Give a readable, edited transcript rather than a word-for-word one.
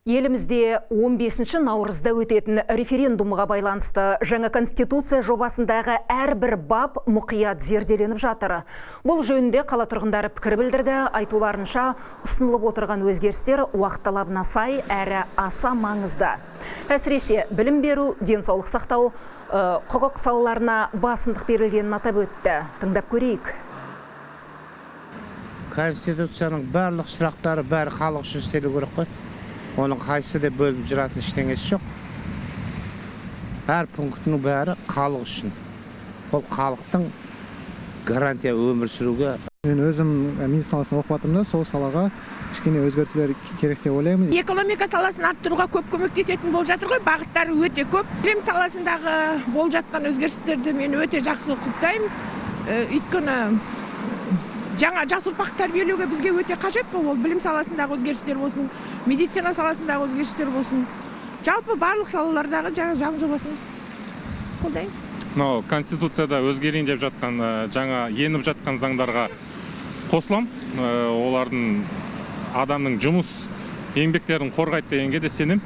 Елімізде 15 наурызда өтетін референдумға байланысты жаңа конституция жобасындағы әрбір бап мұқият зерделеніп жатыр. Бұл жөнінде қала тұрғындары пікір білдірді. Айтуларынша, ұсынылып отырған өзгерістер уақыт талабына сай әрі аса маңызды. Әсіресе білім беру, денсаулық сақтау, құқық салаларына басымдық берілгенін атап өтті. Тыңдап көрейік. Конституцияның барлық сұрақтары бәрі халық үшін істелу керек қой. Оның қайсы деп бөліп жүратын ештеңесі жоқ. Әр пунктінің бәрі халық үшін. Ол халықтың гарантия өмір сүруге. Мен өзім медицина саласын оқып жатырмын да, сол салаға кішкене өзгертулер керек деп ойлаймын. Экономика саласын арттыруға көп көмектесетін болып жатыр ғой, бағыттары өте көп. Білім саласындағы болып жатқан өзгерістерді мен өте жақсы құптаймын. Өйткені жаңа жас ұрпақ тәрбиелеуге бізге өте қажет қой. Ол білім саласындағы өзгерістер болсын, медицина саласындағы өзгерістер болсын. Жалпы барлық салалардағы жаңа заң жобасын қолдаймын. Конституцияда өзгерейін деп жатқан, жаңа еніп жатқан заңдарға қосылам. Олардың адамның жұмыс еңбектерін қорғайды дегенге де сенем.